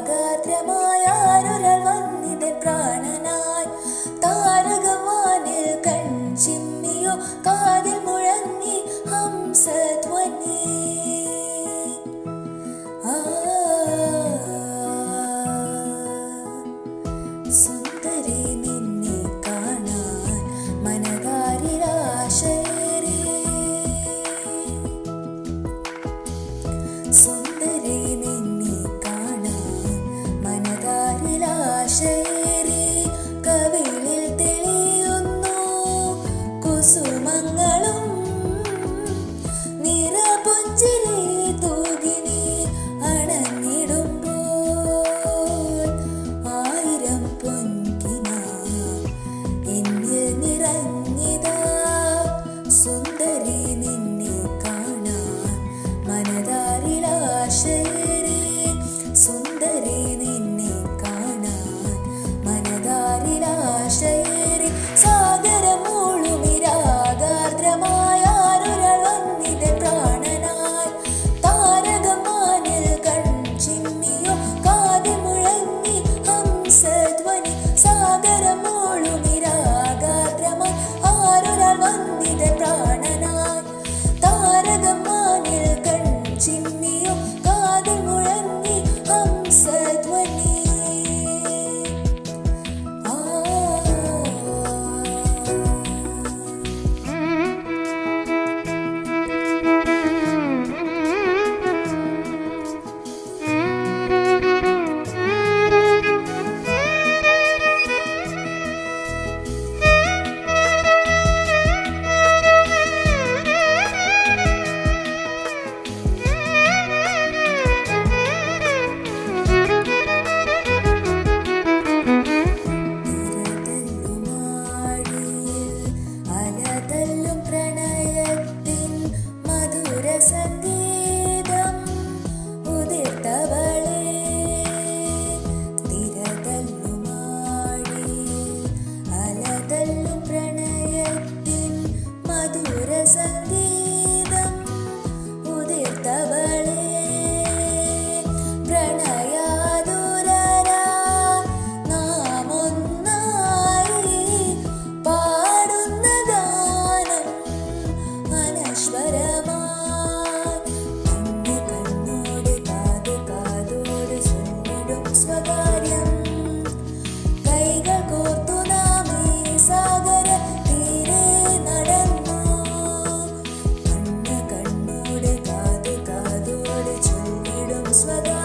നിരാഗാത്രമായൊരാൾ വന്നിതൻ പ്രാണനായി താരകവാനിൽ കൺചിമ്മിയോ കാതിൽ മുഴങ്ങി ഹംസധ്വനി സുന്ദരി നിന്നെ കാണാൻ മനതാരിലാശയേറി സുന്ദരി നിന്നെ കാണാൻ മനതാരിലാശയേറി കവിളിൽ തെളിയുന്നു കുസുമങ്ങളും നിറപുഞ്ചിരി തൂകിനി അണഞ്ഞിടുമ്പോൾ ആയിരം പൊൻകിനാവ് എന്നിൽ നിറഞ്ഞിതാ സുന്ദരി നിന്നെ കാണാൻ മനതാരിലാശയേറി സുന്ദരി നിന്നെ കാണാൻ മനതാരിലാശയേറി സാഗരം മൂളുമിരാഗാർദ്രമായൊരാൾ വന്നിതൻ പ്രാണനായി താരകമാനിൽ കൺചിമ്മിയോ കാതിൽ മുഴങ്ങി ഹംസധ്വനി സാഗരം മൂളുമിരാഗാർദ്രമായൊരാൾ വന്നിതൻ പ്രാണനായി താരകമാനിൽ കൺചിമ്മിയോ കാതിൽ മുഴങ്ങി ഹംസധ്വനി അലതല്ലും പ്രണയത്തിൻ മധുര സംഗീതം ഉതിർത്തവളെ തിരതല്ലുമാടി അലതല്ലും പ്രണയത്തിൻ മധുര സംഗീതം ഉതിർത്തവളെ പ്രണയാതുരരാ നാം ഒന്നായി പാടുന്ന ഗാനം അനശ്വരമായി കണ്ണ് കണ്ണോട് കാത് കാതോട് ചൊല്ലിടും സ്വകാര്യം കൈകൾ കോർത്തു നാം ഈ സാഗര തീരെ നടന്നു കണ്ണ് കണ്ണോട് കാത് കാതോട് ചൊല്ലിടും സ്വകാര്യം